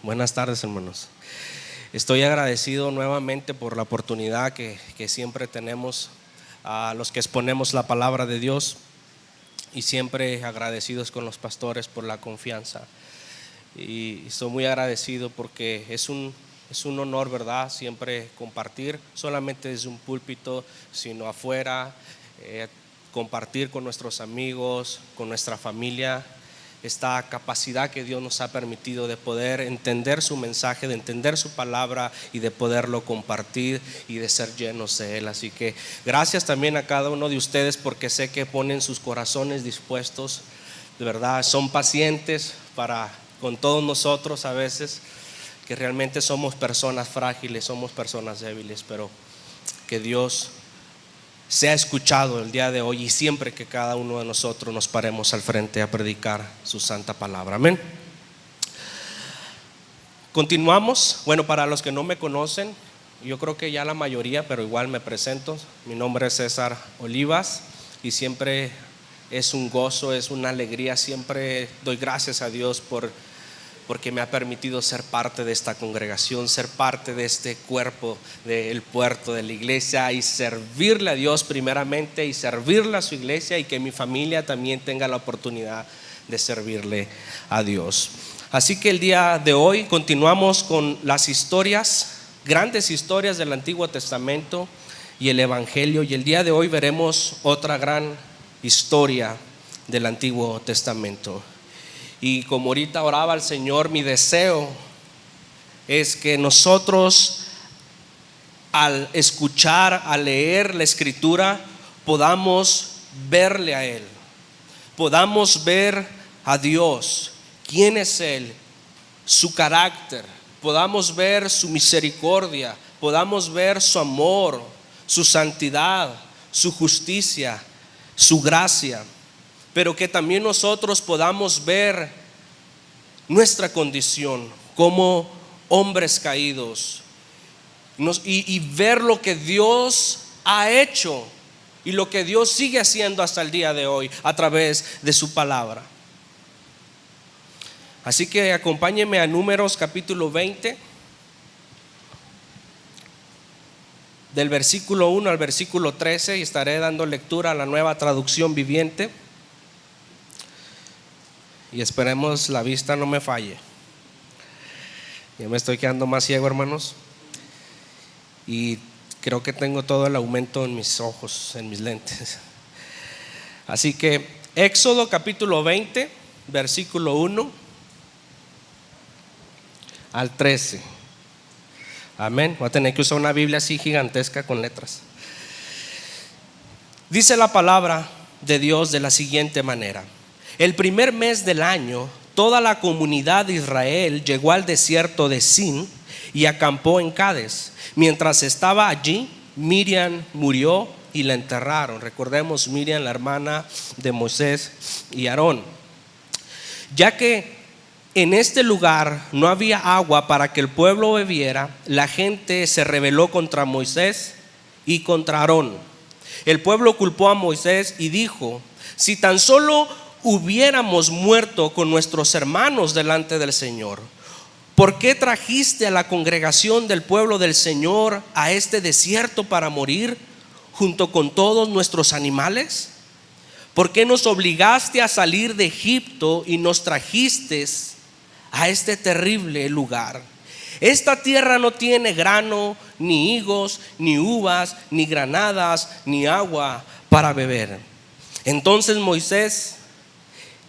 Buenas tardes, hermanos. Estoy agradecido nuevamente por la oportunidad que siempre tenemos a los que exponemos la palabra de Dios, y siempre agradecidos con los pastores por la confianza. Y estoy muy agradecido porque es un honor, ¿verdad? Siempre compartir, solamente desde un púlpito, sino afuera, compartir con nuestros amigos, con nuestra familia, esta capacidad que Dios nos ha permitido de poder entender su mensaje, de entender su palabra y de poderlo compartir y de ser llenos de Él. Así que gracias también a cada uno de ustedes, porque sé que ponen sus corazones dispuestos, de verdad, son pacientes con todos nosotros a veces, que realmente somos personas frágiles, somos personas débiles, pero que Dios sea escuchado el día de hoy y siempre que cada uno de nosotros nos paremos al frente a predicar su santa palabra. Amén. Continuamos. Bueno, para los que no me conocen, yo creo que ya la mayoría, pero igual me presento. Mi nombre es César Olivas y siempre es un gozo, es una alegría. Siempre doy gracias a Dios porque me ha permitido ser parte de esta congregación, ser parte de este cuerpo del puerto de la iglesia, y servirle a Dios primeramente y servirle a su iglesia, y que mi familia también tenga la oportunidad de servirle a Dios. Así que el día de hoy continuamos con las historias, grandes historias del Antiguo Testamento y el Evangelio, y el día de hoy veremos otra gran historia del Antiguo Testamento. Y como ahorita oraba al Señor, mi deseo es que nosotros, al escuchar, al leer la Escritura, podamos verle a Él, podamos ver a Dios, quién es Él, su carácter, podamos ver su misericordia, podamos ver su amor, su santidad, su justicia, su gracia. Pero que también nosotros podamos ver nuestra condición como hombres caídos, y ver lo que Dios ha hecho y lo que Dios sigue haciendo hasta el día de hoy a través de su palabra. Así que acompáñenme a Números capítulo 20, del versículo 1 al versículo 13, y estaré dando lectura a la Nueva Traducción Viviente. Y esperemos la vista no me falle. Ya me estoy quedando más ciego, hermanos, y creo que tengo todo el aumento en mis ojos, en mis lentes. Así que Éxodo capítulo 20, versículo 1 al 13. Amén. Voy a tener que usar una Biblia así gigantesca con letras. Dice la palabra de Dios de la siguiente manera: el primer mes del año, toda la comunidad de Israel llegó al desierto de Sin y acampó en Cades. Mientras estaba allí, Miriam murió y la enterraron. Recordemos, Miriam, la hermana de Moisés y Aarón. Ya que en este lugar no había agua para que el pueblo bebiera, la gente se rebeló contra Moisés y contra Aarón. El pueblo culpó a Moisés y dijo: si tan solo hubiéramos muerto con nuestros hermanos delante del Señor, ¿por qué trajiste a la congregación del pueblo del Señor a este desierto para morir junto con todos nuestros animales? ¿Por qué nos obligaste a salir de Egipto y nos trajiste a este terrible lugar? Esta tierra no tiene grano, ni higos, ni uvas, ni granadas, ni agua para beber. Entonces Moisés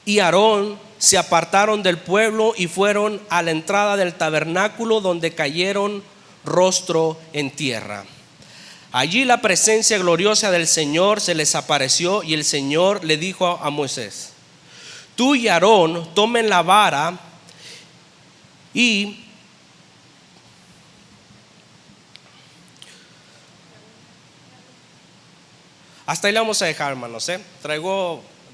y Aarón se apartaron del pueblo y fueron a la entrada del tabernáculo, donde cayeron rostro en tierra. Allí la presencia gloriosa del Señor se les apareció, y el Señor le dijo a Moisés: tú y Aarón tomen la vara y hasta ahí le vamos a dejar, hermanos.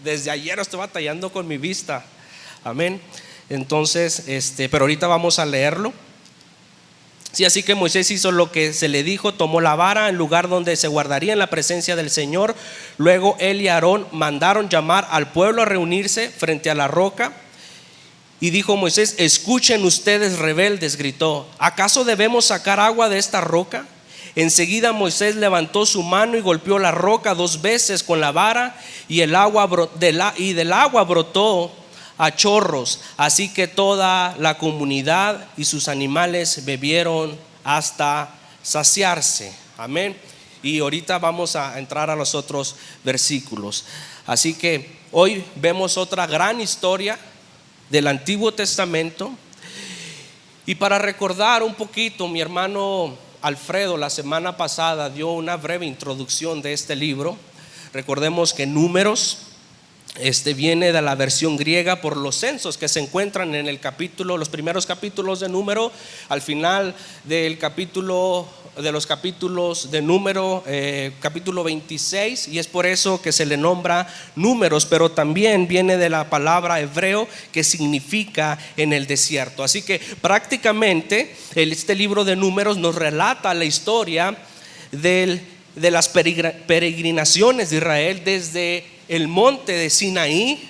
Desde ayer estoy batallando con mi vista. Amén. Entonces, pero ahorita vamos a leerlo. Sí, así que Moisés hizo lo que se le dijo, tomó la vara, en lugar donde se guardaría en la presencia del Señor. Luego él y Aarón mandaron llamar al pueblo a reunirse frente a la roca, Y dijo Moisés: escuchen ustedes, rebeldes, gritó, ¿acaso debemos sacar agua de esta roca? Enseguida Moisés levantó su mano y golpeó la roca 2 veces con la vara, y del agua brotó a chorros. Así que toda la comunidad y sus animales bebieron hasta saciarse. Amén. Y ahorita vamos a entrar a los otros versículos. Así que hoy vemos otra gran historia del Antiguo Testamento. Y para recordar un poquito, mi hermano Alfredo la semana pasada dio una breve introducción de este libro. Recordemos que Números viene de la versión griega por los censos que se encuentran en el capítulo, los primeros capítulos de Número, al final del capítulo, de los capítulos de Número, capítulo 26, y es por eso que se le nombra Números, pero también viene de la palabra hebreo que significa en el desierto. Así que prácticamente este libro de Números nos relata la historia de las peregrinaciones de Israel desde el monte de Sinaí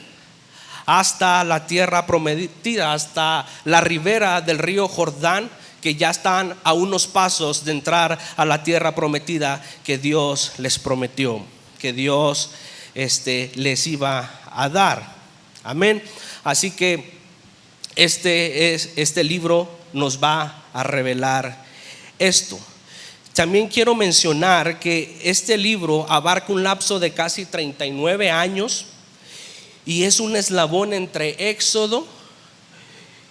hasta la tierra prometida, hasta la ribera del río Jordán, que ya están a unos pasos de entrar a la tierra prometida que Dios les prometió, que Dios les iba a dar. Amén. Así que este libro nos va a revelar esto. También quiero mencionar que este libro abarca un lapso de casi 39 años y es un eslabón entre Éxodo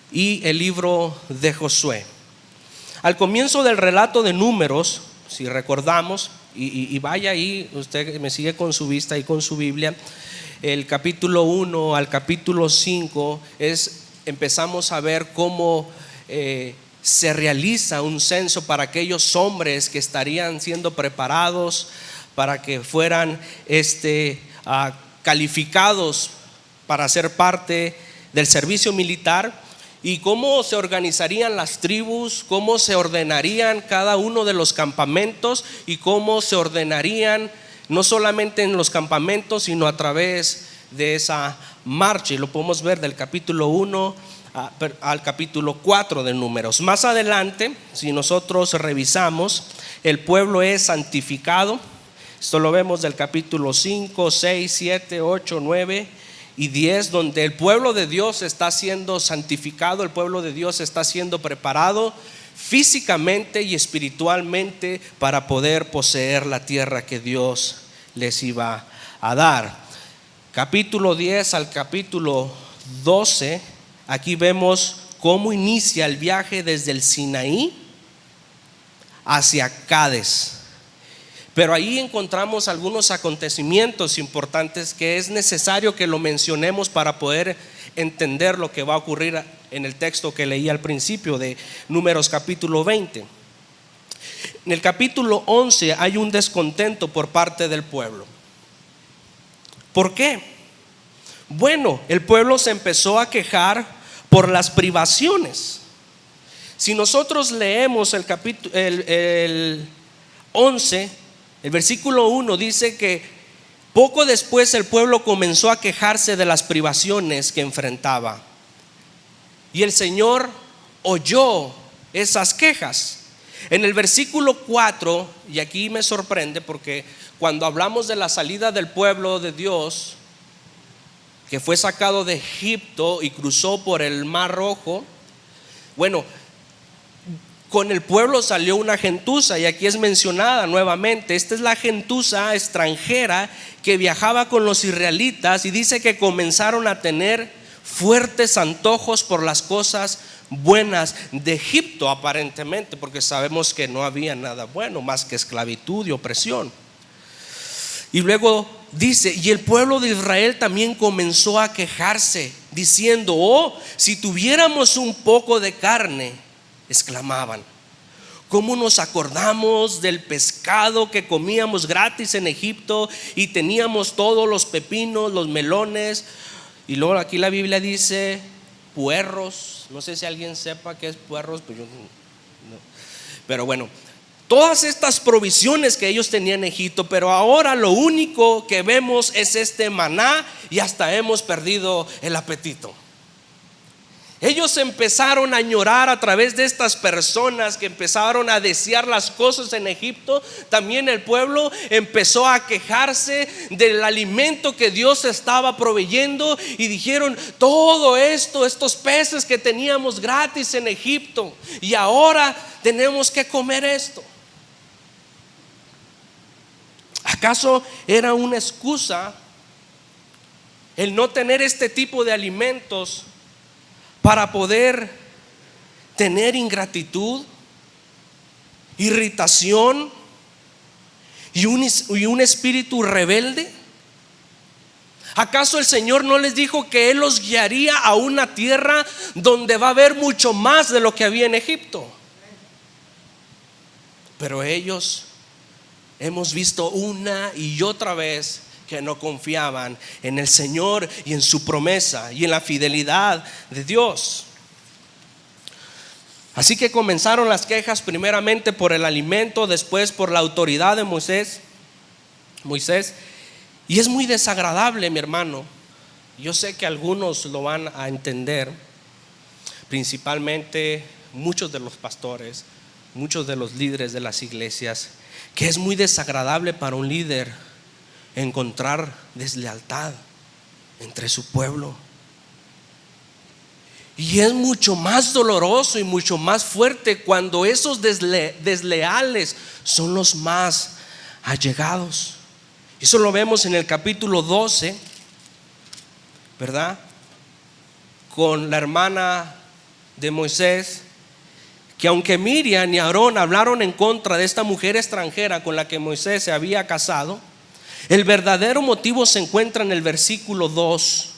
y el libro de Josué. Al comienzo del relato de Números, si recordamos, y vaya ahí, usted me sigue con su vista y con su Biblia, el capítulo 1 al capítulo 5 empezamos a ver cómo se realiza un censo para aquellos hombres que estarían siendo preparados para que fueran calificados para ser parte del servicio militar, y cómo se organizarían las tribus, cómo se ordenarían cada uno de los campamentos y cómo se ordenarían no solamente en los campamentos sino a través de esa marcha. Y lo podemos ver del capítulo 1 al capítulo 4 de Números. Más adelante, si nosotros revisamos, el pueblo es santificado. Esto lo vemos del capítulo 5, 6, 7, 8, 9 y 10, donde el pueblo de Dios está siendo santificado, el pueblo de Dios está siendo preparado físicamente y espiritualmente para poder poseer la tierra que Dios les iba a dar. Capítulo 10 al capítulo 12, aquí vemos cómo inicia el viaje desde el Sinaí hacia Cades. Pero ahí encontramos algunos acontecimientos importantes que es necesario que lo mencionemos para poder entender lo que va a ocurrir en el texto que leí al principio de Números capítulo 20. En el capítulo 11 hay un descontento por parte del pueblo. ¿Por qué? Bueno, el pueblo se empezó a quejar por las privaciones. Si nosotros leemos el capítulo el 11, el versículo 1 dice que poco después el pueblo comenzó a quejarse de las privaciones que enfrentaba, y el Señor oyó esas quejas. En el versículo 4, y aquí me sorprende porque cuando hablamos de la salida del pueblo de Dios que fue sacado de Egipto y cruzó por el Mar Rojo, bueno, con el pueblo salió una gentuza, y aquí es mencionada nuevamente. Esta es la gentuza extranjera que viajaba con los israelitas, y dice que comenzaron a tener fuertes antojos por las cosas buenas de Egipto, aparentemente, porque sabemos que no había nada bueno más que esclavitud y opresión. Y luego dice, y el pueblo de Israel también comenzó a quejarse, diciendo: oh, si tuviéramos un poco de carne, exclamaban, ¿cómo nos acordamos del pescado que comíamos gratis en Egipto y teníamos todos los pepinos, los melones? Y luego aquí la Biblia dice puerros. No sé si alguien sepa qué es puerros, pues yo no. Pero bueno, todas estas provisiones que ellos tenían en Egipto, pero ahora lo único que vemos es este maná y hasta hemos perdido el apetito. Ellos empezaron a añorar a través de estas personas que empezaron a desear las cosas en Egipto. También el pueblo empezó a quejarse del alimento que Dios estaba proveyendo y dijeron: todo esto, estos peces que teníamos gratis en Egipto, y ahora tenemos que comer esto. ¿Acaso era una excusa el no tener este tipo de alimentos para poder tener ingratitud, irritación y un espíritu rebelde? ¿Acaso el Señor no les dijo que Él los guiaría a una tierra donde va a haber mucho más de lo que había en Egipto? Pero ellos, hemos visto una y otra vez que no confiaban en el Señor y en su promesa y en la fidelidad de Dios. Así que comenzaron las quejas, primeramente por el alimento, después por la autoridad de Moisés. Y es muy desagradable, mi hermano. Yo sé que algunos lo van a entender, principalmente muchos de los pastores, muchos de los líderes de las iglesias, que es muy desagradable para un líder encontrar deslealtad entre su pueblo. Y es mucho más doloroso y mucho más fuerte cuando esos desleales son los más allegados. Eso lo vemos en el capítulo 12, ¿verdad? Con la hermana de Moisés, que aunque Miriam y Aarón hablaron en contra de esta mujer extranjera con la que Moisés se había casado, el verdadero motivo se encuentra en el versículo 2,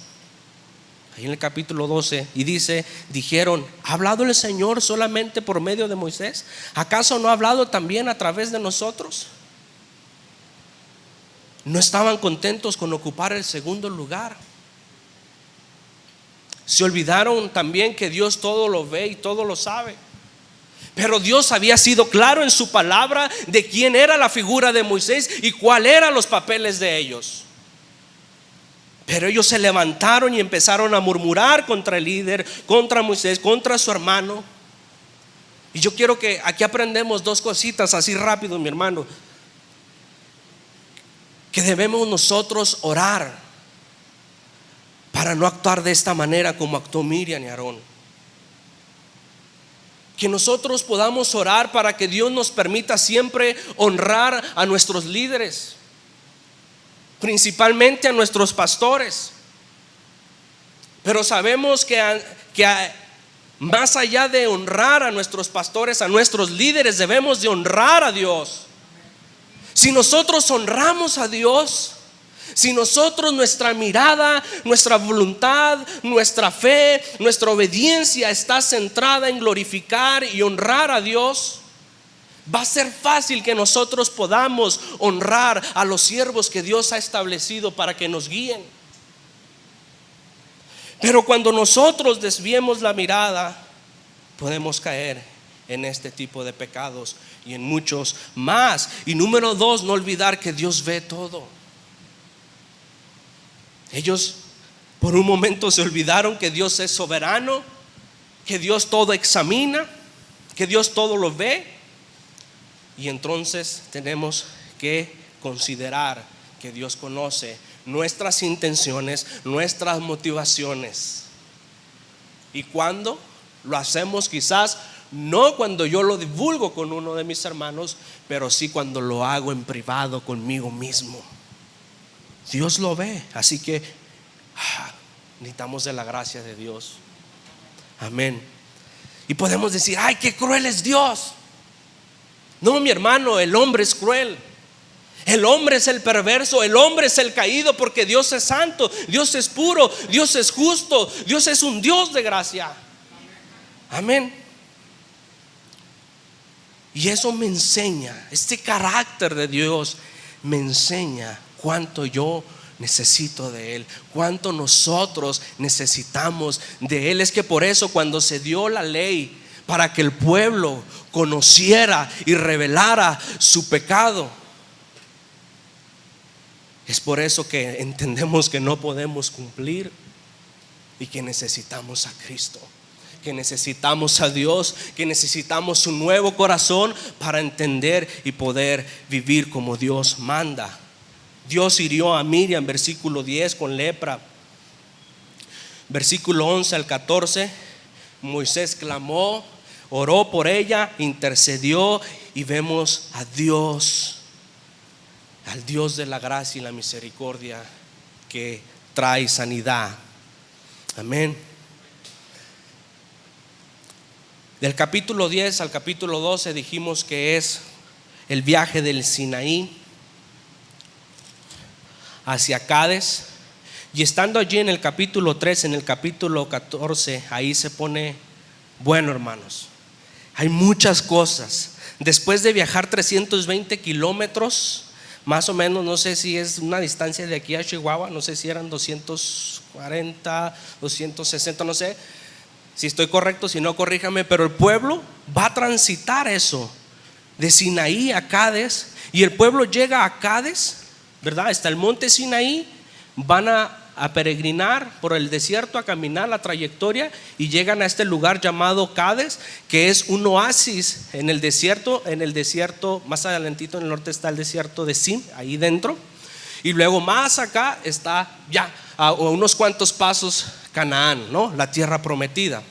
ahí en el capítulo 12, y dice: dijeron: ¿ha hablado el Señor solamente por medio de Moisés? ¿Acaso no ha hablado también a través de nosotros? No estaban contentos con ocupar el segundo lugar. Se olvidaron también que Dios todo lo ve y todo lo sabe. Pero Dios había sido claro en su palabra de quién era la figura de Moisés y cuál eran los papeles de ellos. Pero ellos se levantaron y empezaron a murmurar contra el líder, contra Moisés, contra su hermano. Y yo quiero que aquí aprendemos dos cositas así rápido, mi hermano. Que debemos nosotros orar para no actuar de esta manera como actuó Miriam y Aarón. Que nosotros podamos orar para que Dios nos permita siempre honrar a nuestros líderes, principalmente a nuestros pastores. Pero sabemos que más allá de honrar a nuestros pastores, a nuestros líderes, debemos de honrar a Dios. Si nosotros honramos a Dios, si nosotros, nuestra mirada, nuestra voluntad, nuestra fe, nuestra obediencia está centrada en glorificar y honrar a Dios, va a ser fácil que nosotros podamos honrar a los siervos que Dios ha establecido para que nos guíen. Pero cuando nosotros desviemos la mirada, podemos caer en este tipo de pecados y en muchos más. Y número 2, no olvidar que Dios ve todo. Ellos por un momento se olvidaron que Dios es soberano, que Dios todo examina, que Dios todo lo ve. Y entonces tenemos que considerar que Dios conoce nuestras intenciones, nuestras motivaciones. Y cuando lo hacemos, quizás no cuando yo lo divulgo con uno de mis hermanos, pero sí cuando lo hago en privado conmigo mismo. Dios lo ve, así que necesitamos de la gracia de Dios. Amén. Y podemos decir: ay, qué cruel es Dios. No, mi hermano, el hombre es cruel. El hombre es el perverso, el hombre es el caído, porque Dios es santo, Dios es puro, Dios es justo, Dios es un Dios de gracia. Amén. Y eso me enseña, este carácter de Dios me enseña cuánto yo necesito de Él, cuánto nosotros necesitamos de Él. Es que por eso cuando se dio la ley para que el pueblo conociera y revelara su pecado, es por eso que entendemos que no podemos cumplir y que necesitamos a Cristo. que necesitamos a Dios, que necesitamos un nuevo corazón para entender y poder vivir como Dios manda. Dios hirió a Miriam, versículo 10, con lepra. Versículo 11 al 14, Moisés clamó, oró por ella, intercedió, y vemos a Dios, al Dios de la gracia y la misericordia, que trae sanidad. Amén. Del capítulo 10 al capítulo 12 dijimos que es el viaje del Sinaí hacia Cades. Y estando allí en el capítulo 13, en el capítulo 14, ahí se pone bueno, hermanos. Hay muchas cosas. Después de viajar 320 kilómetros, más o menos, no sé si es una distancia de aquí a Chihuahua, no sé si eran 240, 260, no sé si estoy correcto, si no, corríjame. Pero el pueblo va a transitar eso, de Sinaí a Cades. Y el pueblo llega a Cades, ¿verdad? Hasta el monte Sinaí. Van a peregrinar por el desierto, a caminar la trayectoria, y llegan a este lugar llamado Cades, que es un oasis en el desierto. En el desierto, más adelantito en el norte, está el desierto de Sin, ahí dentro. Y luego más acá está ya a unos cuantos pasos Canaán, ¿no? La tierra prometida.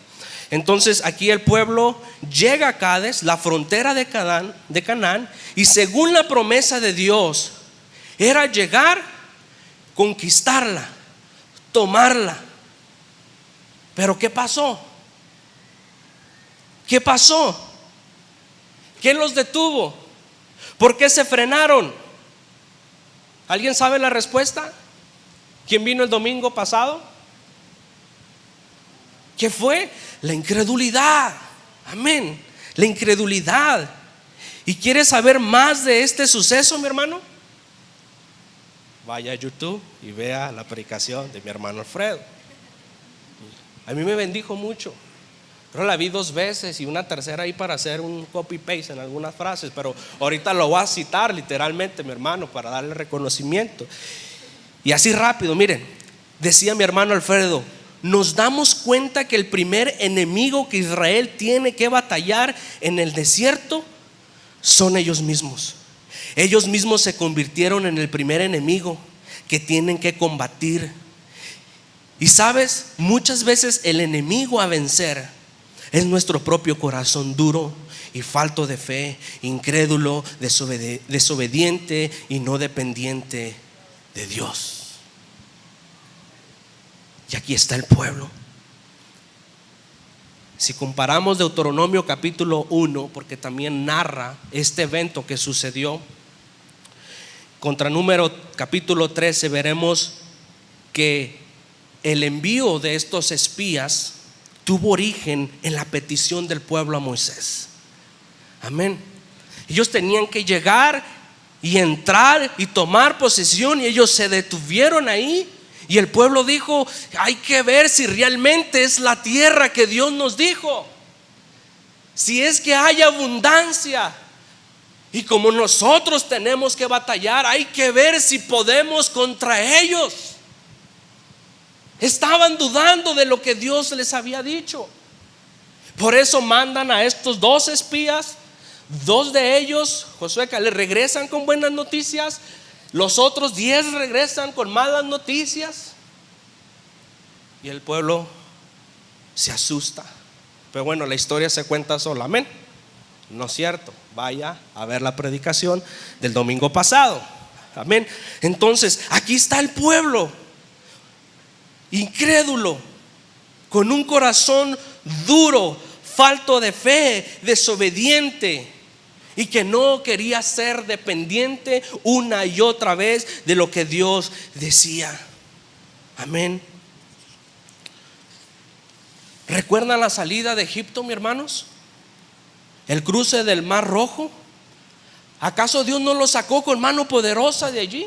Entonces aquí el pueblo llega a Cades, la frontera de Canaán, y según la promesa de Dios era llegar, conquistarla, tomarla. Pero ¿qué pasó? ¿Qué pasó? ¿Qué los detuvo? ¿Por qué se frenaron? ¿Alguien sabe la respuesta? ¿Quién vino el domingo pasado? ¿Qué fue? La incredulidad. Amén. La incredulidad. ¿Y quieres saber más de este suceso, mi hermano? Vaya a YouTube y vea la predicación de mi hermano Alfredo. A mí me bendijo mucho. Pero la vi 2 veces y una tercera ahí para hacer un copy paste en algunas frases, pero ahorita lo voy a citar literalmente, mi hermano, para darle reconocimiento. Y así rápido, miren, decía mi hermano Alfredo: nos damos cuenta que el primer enemigo que Israel tiene que batallar en el desierto son ellos mismos. Ellos mismos se convirtieron en el primer enemigo que tienen que combatir. Y sabes, muchas veces el enemigo a vencer es nuestro propio corazón duro y falto de fe, incrédulo, desobediente y no dependiente de Dios. Y aquí está el pueblo. Si comparamos Deuteronomio capítulo 1, porque también narra este evento que sucedió, contra Número capítulo 13, veremos que el envío de estos espías tuvo origen en la petición del pueblo a Moisés. Amén. Ellos tenían que llegar y entrar y tomar posesión, y ellos se detuvieron ahí. Y el pueblo dijo: hay que ver si realmente es la tierra que Dios nos dijo, si es que hay abundancia. Y como nosotros tenemos que batallar, hay que ver si podemos contra ellos. Estaban dudando de lo que Dios les había dicho. Por eso mandan a estos 2 espías. 2 de ellos, Josué, que le regresan con buenas noticias. Los otros 10 regresan con malas noticias. Y el pueblo se asusta. Pero bueno, la historia se cuenta sola. Amén. No es cierto. Vaya a ver la predicación del domingo pasado. Amén. Entonces aquí está el pueblo incrédulo, con un corazón duro, falto de fe, desobediente, y que no quería ser dependiente una y otra vez de lo que Dios decía. Amén. ¿Recuerdan la salida de Egipto, mis hermanos? El cruce del Mar Rojo. ¿Acaso Dios no lo sacó con mano poderosa de allí?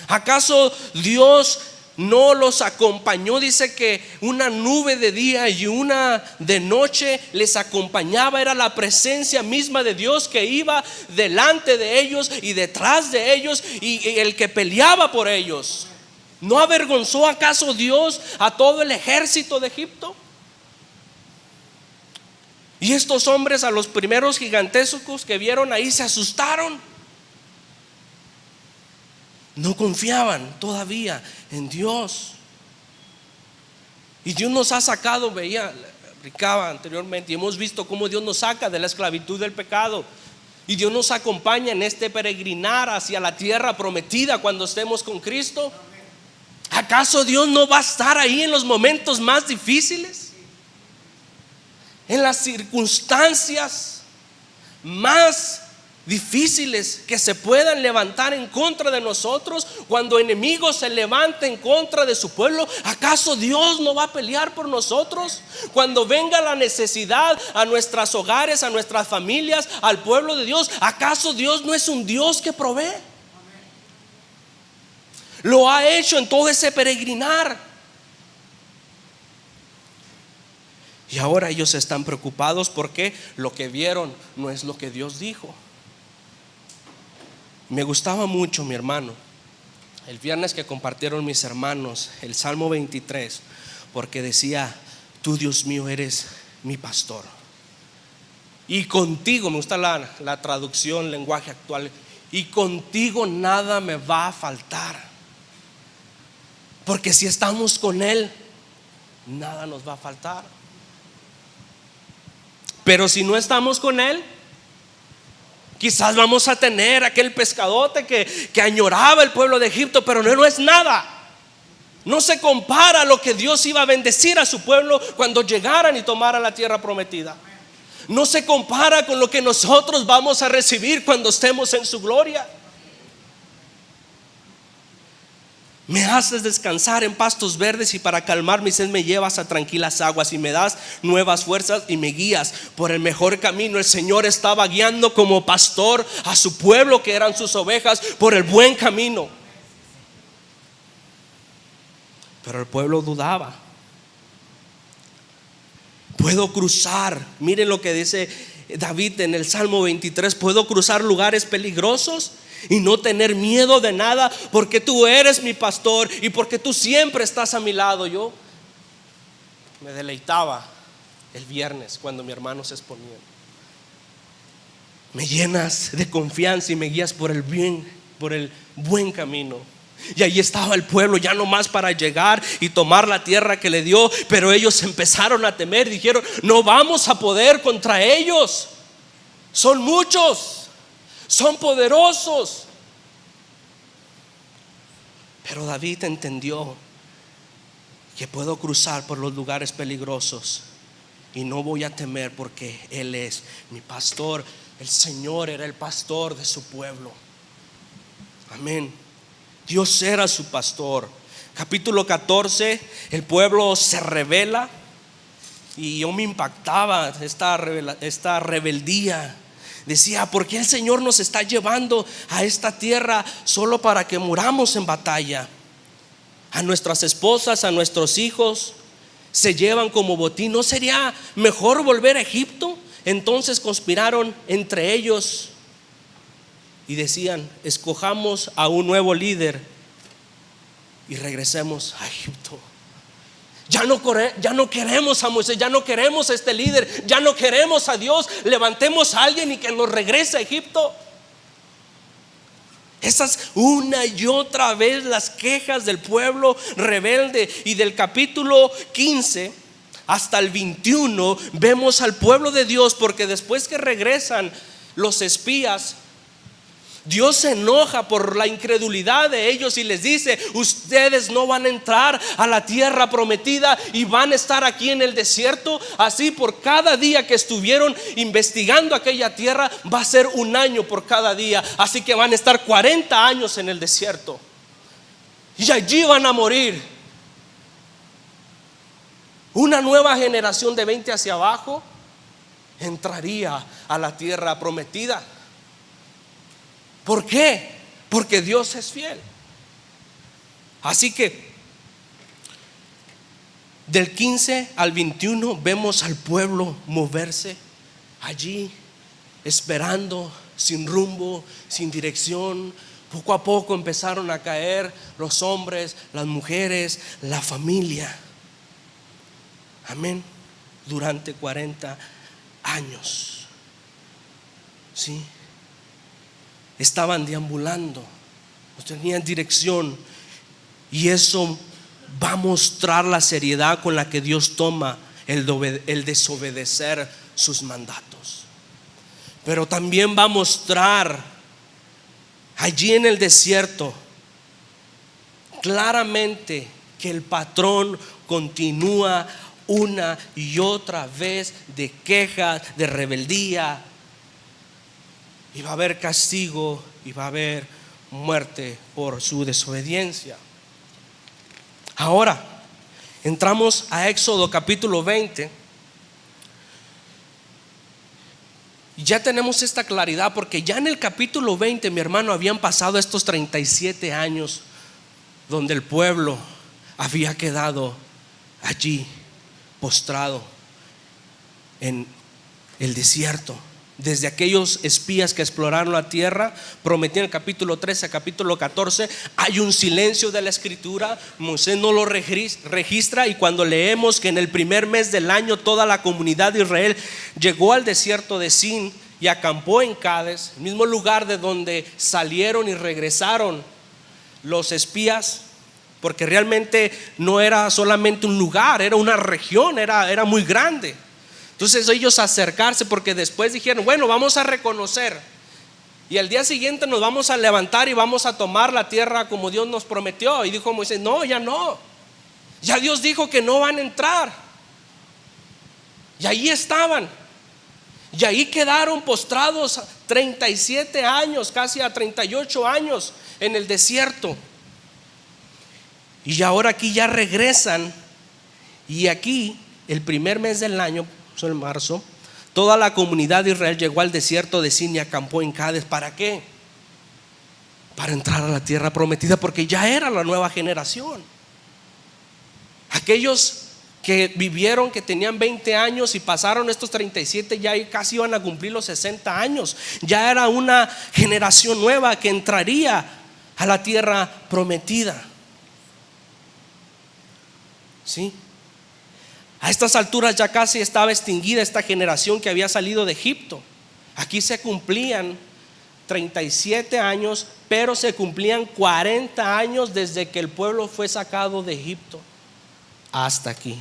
¿Acaso Dios no los acompañó? Dice que una nube de día y una de noche les acompañaba. Era la presencia misma de Dios que iba delante de ellos y detrás de ellos, y el que peleaba por ellos. ¿No avergonzó acaso Dios a todo el ejército de Egipto? Y estos hombres, a los primeros gigantescos que vieron ahí, se asustaron. No confiaban todavía en Dios. Y Dios nos ha sacado, explicaba anteriormente, y hemos visto cómo Dios nos saca de la esclavitud del pecado. Y Dios nos acompaña en este peregrinar hacia la tierra prometida cuando estemos con Cristo. ¿Acaso Dios no va a estar ahí en los momentos más difíciles? En las circunstancias más difíciles que se puedan levantar en contra de nosotros, cuando enemigos se levanten en contra de su pueblo, ¿acaso Dios no va a pelear por nosotros? Cuando venga la necesidad a nuestros hogares, a nuestras familias, al pueblo de Dios, ¿acaso Dios no es un Dios que provee? Lo ha hecho en todo ese peregrinar. Y ahora ellos están preocupados porque lo que vieron no es lo que Dios dijo. Me gustaba mucho, mi hermano, el viernes que compartieron mis hermanos el Salmo 23, porque decía: tú, Dios mío, eres mi pastor, y contigo, me gusta la traducción, lenguaje actual, y contigo nada me va a faltar. Porque si estamos con Él, nada nos va a faltar. Pero si no estamos con Él, quizás vamos a tener aquel pescadote que añoraba el pueblo de Egipto, pero no es nada. No se compara a lo que Dios iba a bendecir a su pueblo cuando llegaran y tomaran la tierra prometida. No se compara con lo que nosotros vamos a recibir cuando estemos en su gloria. Me haces descansar en pastos verdes, y para calmar mi sed me llevas a tranquilas aguas, y me das nuevas fuerzas y me guías por el mejor camino. El Señor estaba guiando como pastor a su pueblo, que eran sus ovejas, por el buen camino. Pero el pueblo dudaba. Puedo cruzar, miren lo que dice David en el Salmo 23: puedo cruzar lugares peligrosos y no tener miedo de nada, porque tú eres mi pastor y porque tú siempre estás a mi lado. Yo me deleitaba el viernes cuando mi hermano se exponía. Me llenas de confianza y me guías por el bien, por el buen camino. Y ahí estaba el pueblo, ya no más para llegar y tomar la tierra que le dio. Pero ellos empezaron a temer, dijeron: no vamos a poder contra ellos, son muchos, son poderosos. Pero David entendió que puedo cruzar por los lugares peligrosos y no voy a temer, porque Él es mi pastor. El Señor era el pastor de su pueblo. Amén. Dios era su pastor. Capítulo 14, el pueblo se rebela. Y yo me impactaba esta rebeldía. Decía: ¿por qué el Señor nos está llevando a esta tierra solo para que muramos en batalla? A nuestras esposas, a nuestros hijos se llevan como botín. ¿No sería mejor volver a Egipto? Entonces conspiraron entre ellos y decían: escojamos a un nuevo líder y regresemos a Egipto. Ya no queremos a Moisés, ya no queremos a este líder, ya no queremos a Dios. Levantemos a alguien y que nos regrese a Egipto. Esas una y otra vez las quejas del pueblo rebelde. Y del capítulo 15 hasta el 21 vemos al pueblo de Dios, porque después que regresan los espías, Dios se enoja por la incredulidad de ellos y les dice: ustedes no van a entrar a la tierra prometida y van a estar aquí en el desierto. Así, por cada día que estuvieron investigando aquella tierra, va a ser un año por cada día. Así que van a estar 40 años en el desierto y allí van a morir. Una nueva generación de 20 hacia abajo entraría a la tierra prometida. ¿Por qué? Porque Dios es fiel. Así que del 15 al 21 vemos al pueblo moverse allí, esperando, sin rumbo, sin dirección. Poco a poco empezaron a caer los hombres, las mujeres, la familia. Amén. Durante 40 años. ¿Sí? Estaban deambulando, no tenían dirección, y eso va a mostrar la seriedad con la que Dios toma el desobedecer sus mandatos. Pero también va a mostrar allí en el desierto claramente que el patrón continúa una y otra vez de quejas, de rebeldía, y va a haber castigo y va a haber muerte por su desobediencia. Ahora entramos a Éxodo capítulo 20. Y ya tenemos esta claridad, porque ya en el capítulo 20, mi hermano, habían pasado estos 37 años donde el pueblo había quedado allí postrado en el desierto. Desde aquellos espías que exploraron la tierra, prometían, el capítulo 13 capítulo 14, hay un silencio de la escritura. Moisés no lo registra, y cuando leemos que en el primer mes del año toda la comunidad de Israel llegó al desierto de Sin y acampó en Cades, el mismo lugar de donde salieron y regresaron los espías, porque realmente no era solamente un lugar, era una región, era muy grande. Entonces ellos acercarse, porque después dijeron, bueno, vamos a reconocer, y al día siguiente nos vamos a levantar y vamos a tomar la tierra como Dios nos prometió. Y dijo Moisés, no, ya no, ya Dios dijo que no van a entrar. Y ahí estaban, y ahí quedaron postrados 37 años, casi a 38 años en el desierto. Y ahora aquí ya regresan, y aquí el primer mes del año, en marzo, toda la comunidad de Israel llegó al desierto de Sin y acampó en Cades. ¿Para qué? Para entrar a la tierra prometida, porque ya era la nueva generación. Aquellos que vivieron, que tenían 20 años y pasaron estos 37, ya casi iban a cumplir los 60 años. Ya era una generación nueva que entraría a la tierra prometida. ¿Sí? A estas alturas ya casi estaba extinguida esta generación que había salido de Egipto. Aquí se cumplían 37 años, pero se cumplían 40 años desde que el pueblo fue sacado de Egipto hasta aquí.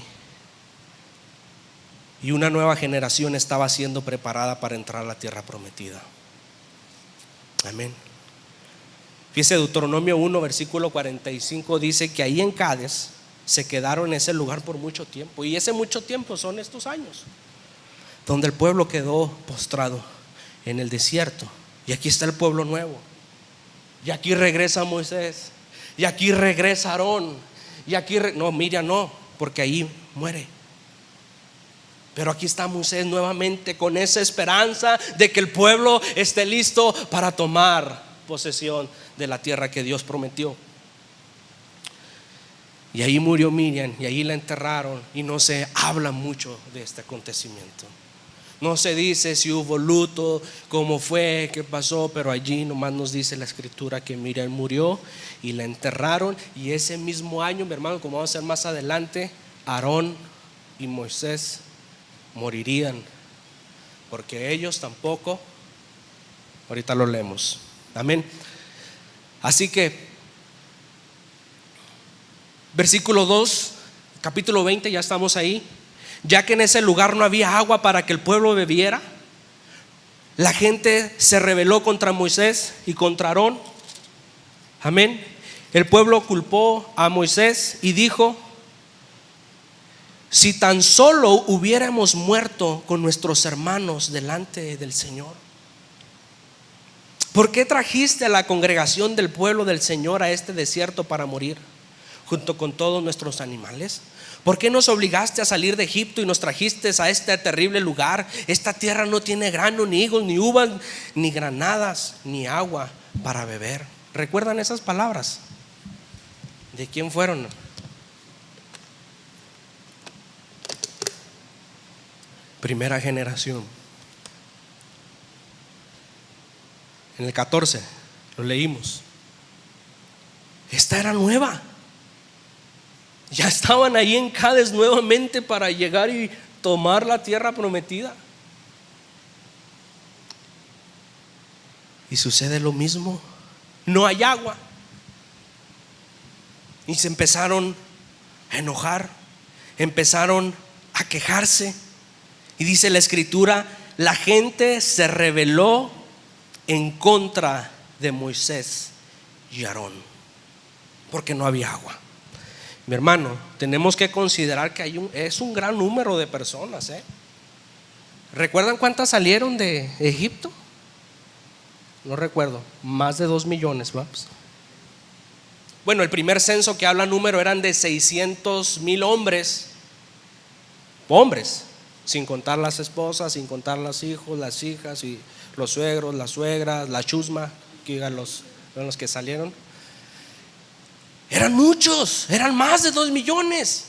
Y una nueva generación estaba siendo preparada para entrar a la tierra prometida. Amén. Fíjese, Deuteronomio 1 versículo 45 dice que ahí en Cades se quedaron en ese lugar por mucho tiempo, y ese mucho tiempo son estos años donde el pueblo quedó postrado en el desierto. Y aquí está el pueblo nuevo, y aquí regresa Moisés, y aquí regresa Aarón, y aquí no, Miriam no, porque ahí muere. Pero aquí está Moisés nuevamente con esa esperanza de que el pueblo esté listo para tomar posesión de la tierra que Dios prometió. Y ahí murió Miriam, y ahí la enterraron, y no se habla mucho de este acontecimiento. No se dice si hubo luto, cómo fue, qué pasó, pero allí nomás nos dice la escritura que Miriam murió y la enterraron. Y ese mismo año, mi hermano, como vamos a ver más adelante, Aarón y Moisés morirían, porque ellos tampoco, ahorita lo leemos. Amén. Así que versículo 2, capítulo 20, ya estamos ahí. Ya que en ese lugar no había agua para que el pueblo bebiera, la gente se rebeló contra Moisés y contra Aarón. Amén. El pueblo culpó a Moisés y dijo: si tan solo hubiéramos muerto con nuestros hermanos delante del Señor, ¿por qué trajiste a la congregación del pueblo del Señor a este desierto para morir junto con todos nuestros animales? ¿Por qué nos obligaste a salir de Egipto y nos trajiste a este terrible lugar? Esta tierra no tiene grano, ni higos, ni uvas, ni granadas, ni agua para beber. ¿Recuerdan esas palabras? ¿De quién fueron? Primera generación. En el 14 lo leímos. Esta era nueva. Ya estaban ahí en Cades nuevamente para llegar y tomar la tierra prometida. Y sucede lo mismo, no hay agua. Y se empezaron a enojar, empezaron a quejarse. Y dice la escritura, la gente se rebeló en contra de Moisés y Aarón, porque no había agua. Mi hermano, tenemos que considerar que es un gran número de personas, ¿Recuerdan cuántas salieron de Egipto? No recuerdo, más de 2 millones, vamos. Bueno, el primer censo que habla número eran de 600,000 hombres, sin contar las esposas, sin contar los hijos, las hijas y los suegros, las suegras, la chusma, que eran los que salieron. Eran muchos, eran más de 2 millones.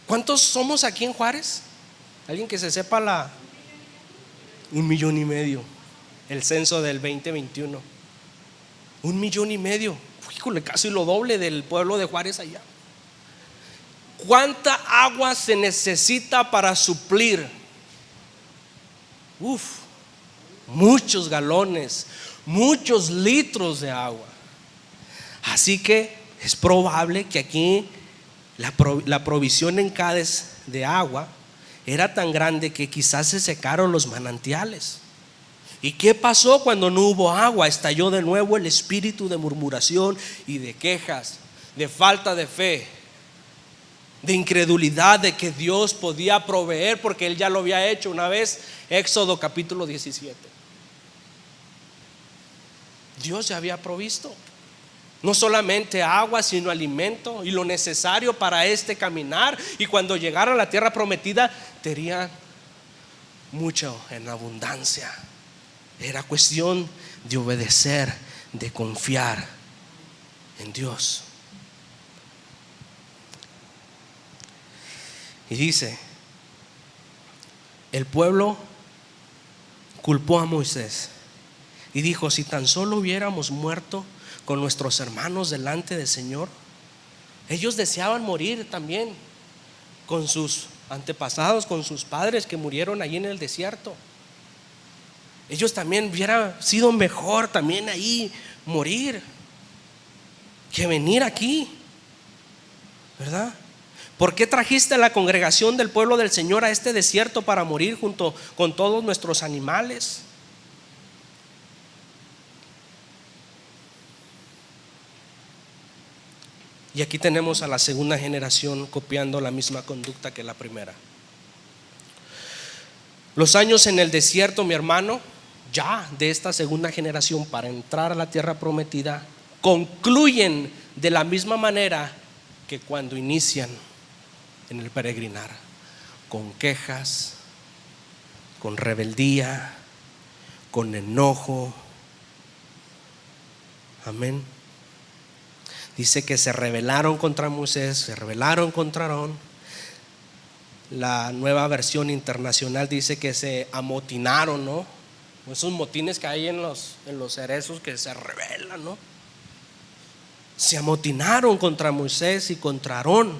¿Cuántos somos aquí en Juárez? Alguien que se sepa 1,5 millones, el censo del 2021. 1,5 millones, híjole, casi lo doble del pueblo de Juárez allá. ¿Cuánta agua se necesita para suplir? Muchos galones, muchos litros de agua. Así que es probable que aquí la provisión en Cádiz de agua era tan grande que quizás se secaron los manantiales. ¿Y qué pasó cuando no hubo agua? Estalló de nuevo el espíritu de murmuración y de quejas, de falta de fe, de incredulidad de que Dios podía proveer, porque Él ya lo había hecho una vez. Éxodo capítulo 17. Dios ya había provisto no solamente agua, sino alimento y lo necesario para caminar. Y cuando llegaron a la tierra prometida, tenían mucho en abundancia. Era cuestión de obedecer, de confiar en Dios. Y dice, el pueblo culpó a Moisés y dijo: si tan solo hubiéramos muerto con nuestros hermanos delante del Señor. Ellos deseaban morir también con sus antepasados, con sus padres que murieron allí en el desierto. Ellos también hubiera sido mejor también ahí morir que venir aquí, ¿verdad? ¿Por qué trajiste a la congregación del pueblo del Señor a este desierto para morir junto con todos nuestros animales? Y aquí tenemos a la segunda generación copiando la misma conducta que la primera. Los años en el desierto, mi hermano, ya de esta segunda generación para entrar a la tierra prometida, concluyen de la misma manera que cuando inician en el peregrinar, con quejas, con rebeldía, con enojo. Amén. Dice que se rebelaron contra Moisés, se rebelaron contra Aarón. La Nueva Versión Internacional dice que se amotinaron, ¿no? Esos motines que hay en los cerezos que se rebelan, ¿no? Se amotinaron contra Moisés y contra Aarón.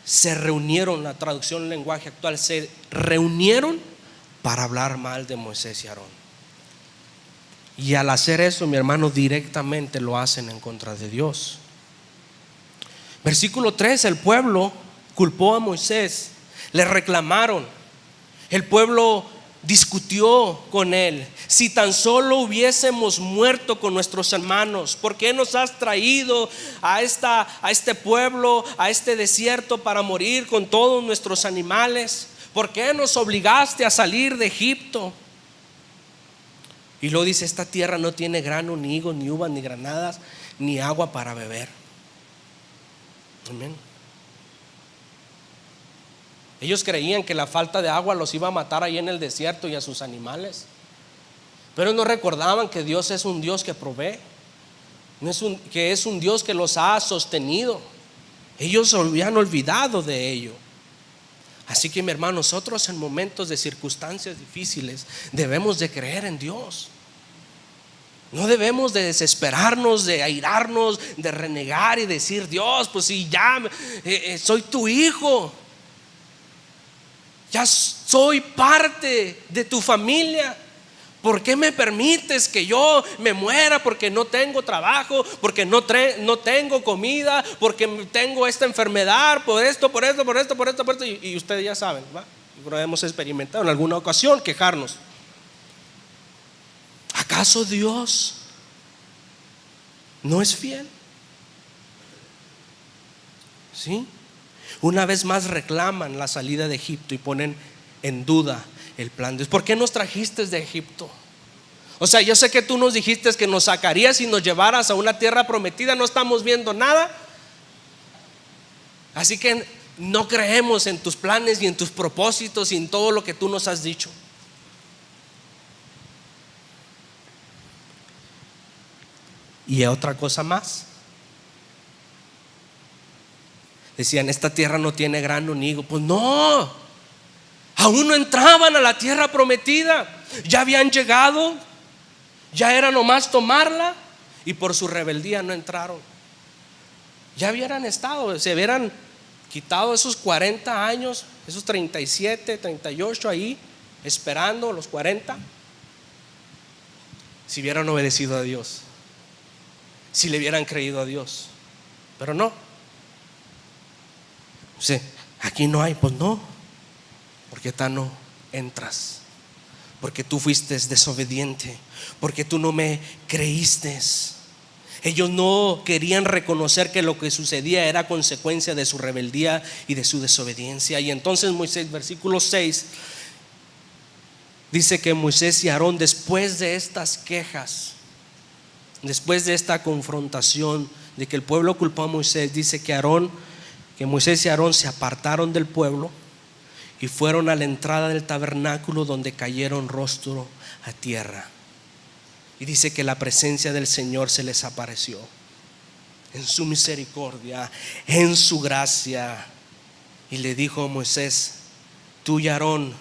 Se reunieron, la traducción en lenguaje actual, se reunieron para hablar mal de Moisés y Aarón. Y al hacer eso, mi hermano, directamente lo hacen en contra de Dios. Versículo 3, el pueblo culpó a Moisés, le reclamaron. El pueblo discutió con él: si tan solo hubiésemos muerto con nuestros hermanos, ¿por qué nos has traído a este pueblo, a este desierto para morir con todos nuestros animales? ¿Por qué nos obligaste a salir de Egipto? Y luego dice: esta tierra no tiene grano, ni higos, ni uvas, ni granadas, ni agua para beber. Amén. Ellos creían que la falta de agua los iba a matar ahí en el desierto y a sus animales, pero no recordaban que Dios es un Dios que provee, que es un Dios que los ha sostenido. Ellos se habían olvidado de ello. Así que, mi hermano, nosotros en momentos de circunstancias difíciles debemos de creer en Dios. No debemos de desesperarnos, de airarnos, de renegar y decir: Dios, pues si ya soy tu hijo, Ya soy parte de tu familia. ¿Por qué me permites que yo me muera porque no tengo trabajo, porque no tengo comida, porque tengo esta enfermedad, por esto? Y ustedes ya saben, ¿va? Lo hemos experimentado en alguna ocasión, quejarnos. ¿Acaso Dios no es fiel? ¿Sí? Una vez más reclaman la salida de Egipto y ponen en duda el plan de Dios. ¿Por qué nos trajiste de Egipto? O sea, yo sé que tú nos dijiste que nos sacarías y nos llevaras a una tierra prometida. No estamos viendo nada. Así que no creemos en tus planes y en tus propósitos y en todo lo que tú nos has dicho. Y otra cosa más. Decían, esta tierra no tiene grano ni higo. Pues no, aún no entraban a la tierra prometida. Ya habían llegado, ya era nomás tomarla, y por su rebeldía no entraron. Ya hubieran estado, se hubieran quitado esos 40 años, esos 37, 38 ahí, esperando los 40, si hubieran obedecido a Dios, si le hubieran creído a Dios. Pero no. Sí, aquí no hay. Pues no, porque no entras, porque tú fuiste desobediente, porque tú no me creíste. Ellos no querían reconocer que lo que sucedía era consecuencia de su rebeldía y de su desobediencia. Y entonces Moisés, versículo 6, dice que Moisés y Aarón, después de estas quejas, después de esta confrontación de que el pueblo culpó a Moisés, dice que Moisés y Aarón se apartaron del pueblo y fueron a la entrada del tabernáculo, donde cayeron rostro a tierra. Y dice que la presencia del Señor se les apareció en su misericordia, en su gracia. Y le dijo a Moisés, tú y Aarón,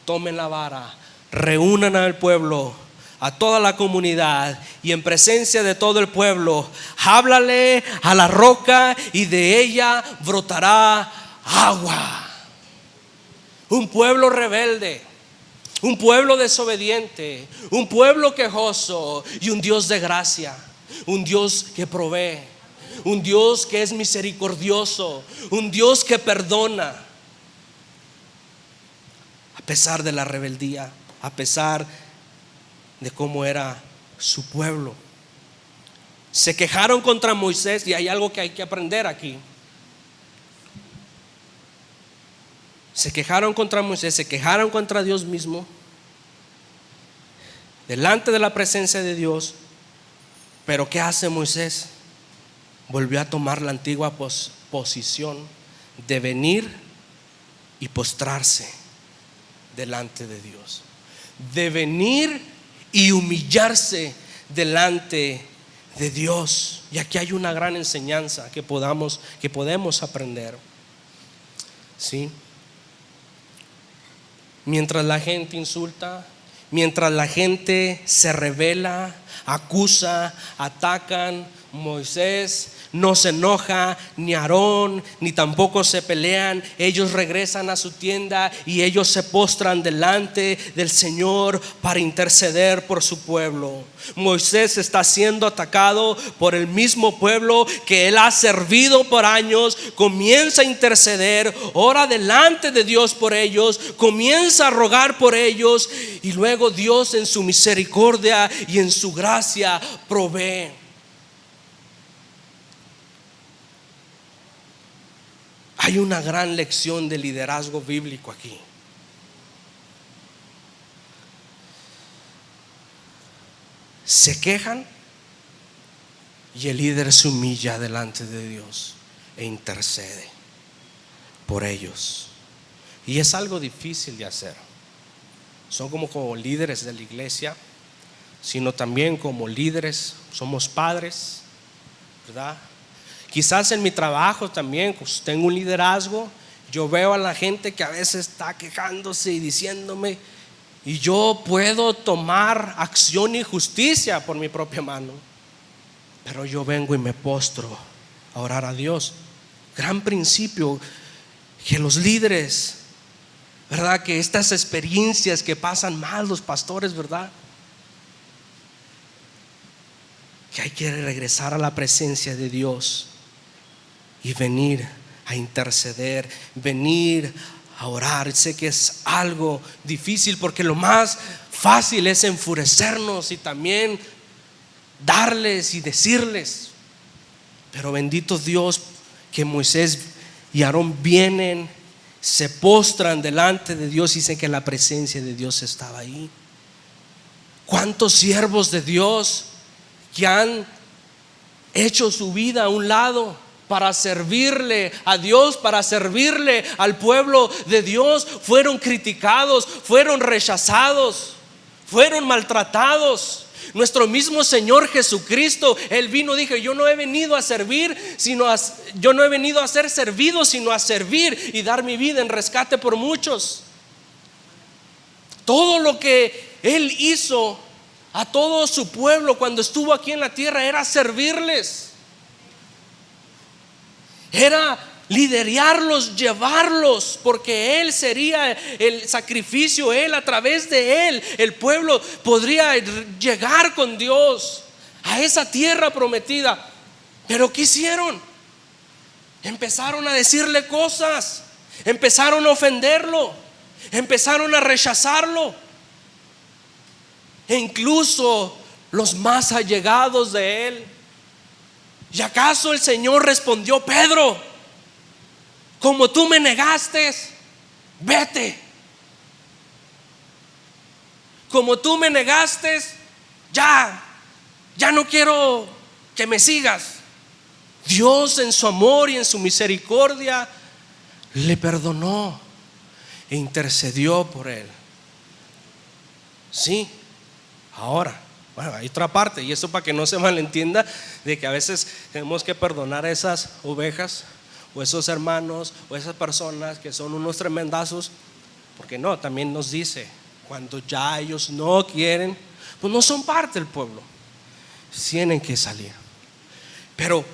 tomen la vara, reúnan al pueblo, a toda la comunidad, y en presencia de todo el pueblo, háblale a la roca y de ella brotará agua. Un pueblo rebelde, un pueblo desobediente, un pueblo quejoso, y un Dios de gracia, un Dios que provee, un Dios que es misericordioso, un Dios que perdona a pesar de la rebeldía, a pesar de cómo era su pueblo. Se quejaron contra Moisés, y hay algo que hay que aprender aquí. Se quejaron contra Moisés, se quejaron contra Dios mismo, delante de la presencia de Dios. Pero ¿qué hace Moisés? Volvió a tomar la antigua posición de venir y postrarse delante de Dios, de venir y humillarse delante de Dios. Y aquí hay una gran enseñanza que podemos aprender. ¿Sí? Mientras la gente insulta, mientras la gente se rebela, acusa, atacan, Moisés no se enoja, ni Aarón, ni tampoco se pelean. Ellos regresan a su tienda y ellos se postran delante del Señor para interceder por su pueblo. Moisés está siendo atacado por el mismo pueblo que él ha servido por años. Comienza a interceder, ora delante de Dios por ellos, comienza a rogar por ellos, y luego Dios en su misericordia y en su gracia provee. Hay una gran lección de liderazgo bíblico aquí. Se quejan y el líder se humilla delante de Dios e intercede por ellos. Y es algo difícil de hacer. Son como líderes de la iglesia, sino también como líderes, somos padres, ¿verdad? Quizás en mi trabajo también, pues tengo un liderazgo. Yo veo a la gente que a veces está quejándose y diciéndome, y yo puedo tomar acción y justicia por mi propia mano, pero yo vengo y me postro a orar a Dios. Gran principio, que los líderes ¿verdad? Que estas experiencias que pasan mal los pastores, ¿verdad? Que hay que regresar a la presencia de Dios y venir a interceder, venir a orar. Sé que es algo difícil porque lo más fácil es enfurecernos y también darles y decirles. Pero bendito Dios que Moisés y Aarón vienen, se postran delante de Dios y dicen que la presencia de Dios estaba ahí. ¿Cuántos siervos de Dios que han hecho su vida a un lado para servirle a Dios, para servirle al pueblo de Dios, fueron criticados, fueron rechazados, fueron maltratados? Nuestro mismo Señor Jesucristo, Él vino, dijo: yo no he venido a servir, yo no he venido a ser servido, sino a servir y dar mi vida en rescate por muchos. Todo lo que Él hizo a todo su pueblo cuando estuvo aquí en la tierra era servirles, era liderarlos, llevarlos, porque Él sería el sacrificio. Él, a través de Él, el pueblo podría llegar con Dios a esa tierra prometida. Pero ¿qué hicieron? Empezaron a decirle cosas, empezaron a ofenderlo, empezaron a rechazarlo. E incluso los más allegados de Él. ¿Y acaso el Señor respondió: Pedro, como tú me negaste, vete? Como tú me negaste, ya no quiero que me sigas. Dios, en su amor y en su misericordia, le perdonó e intercedió por él. Sí. Ahora, bueno, hay otra parte, y eso para que no se malentienda, de que a veces tenemos que perdonar a esas ovejas o esos hermanos o esas personas que son unos tremendazos, porque no, también nos dice, cuando ya ellos no quieren, pues no son parte del pueblo, tienen que salir. Pero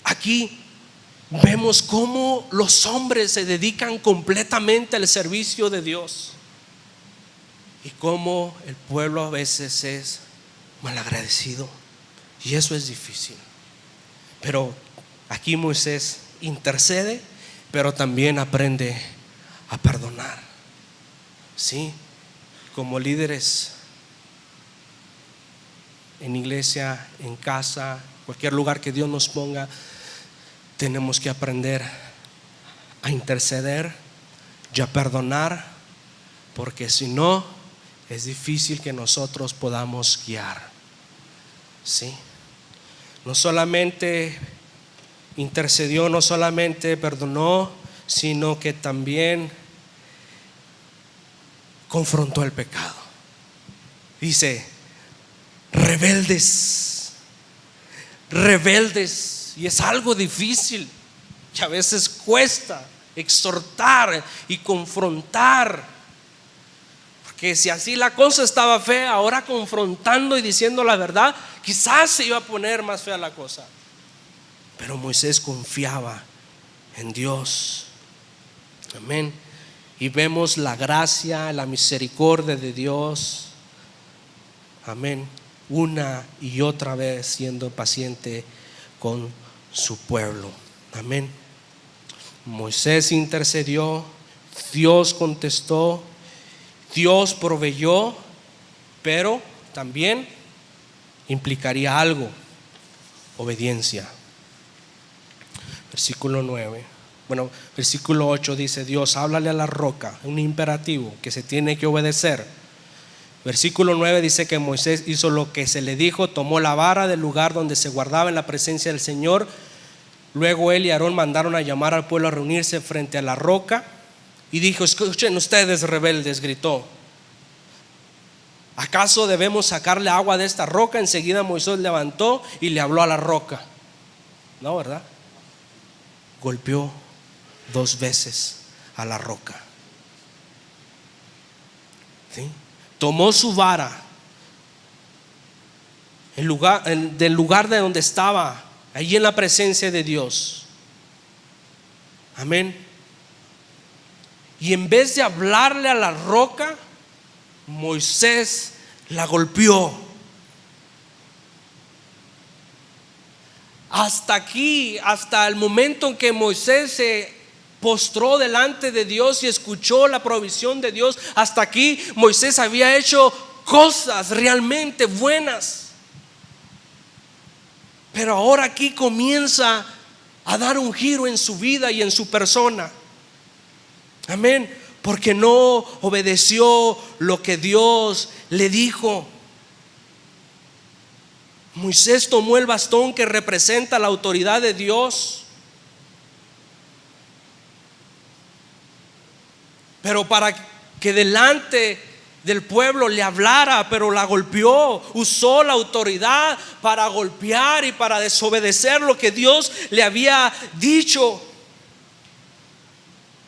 aquí vemos cómo los hombres se dedican completamente al servicio de Dios y cómo el pueblo a veces es malagradecido, y eso es difícil. Pero aquí Moisés intercede, pero también aprende a perdonar. Sí, como líderes en iglesia, en casa, cualquier lugar que Dios nos ponga, tenemos que aprender a interceder y a perdonar, porque si no, es difícil que nosotros podamos guiar. Sí, no solamente intercedió, no solamente perdonó, sino que también confrontó el pecado. Dice: rebeldes, y es algo difícil que a veces cuesta exhortar y confrontar, porque si así la cosa estaba fea, ahora confrontando y diciendo la verdad, quizás se iba a poner más fea la cosa. Pero Moisés confiaba en Dios. Amén. Y vemos la gracia, la misericordia de Dios. Amén. Una y otra vez siendo paciente con su pueblo. Amén. Moisés intercedió, Dios contestó, Dios proveyó, pero también implicaría algo: obediencia. Versículo 9. Versículo 8 dice: Dios, háblale a la roca, un imperativo que se tiene que obedecer. Versículo 9 dice que Moisés hizo lo que se le dijo, tomó la vara del lugar donde se guardaba en la presencia del Señor. Luego él y Aarón mandaron a llamar al pueblo a reunirse frente a la roca y dijo: escuchen ustedes, rebeldes, gritó, ¿acaso debemos sacarle agua de esta roca? Enseguida Moisés levantó y le habló a la roca. No, ¿verdad? Golpeó 2 veces a la roca. ¿Sí? Tomó su vara del lugar de donde estaba, allí en la presencia de Dios. Amén. Y en vez de hablarle a la roca, Moisés la golpeó. Hasta aquí, hasta el momento en que Moisés se postró delante de Dios y escuchó la provisión de Dios, hasta aquí Moisés había hecho cosas realmente buenas. Pero ahora aquí comienza a dar un giro en su vida y en su persona. Amén. Porque no obedeció lo que Dios le dijo. Moisés tomó el bastón que representa la autoridad de Dios, pero para que delante del pueblo le hablara, pero la golpeó. Usó la autoridad para golpear y para desobedecer lo que Dios le había dicho.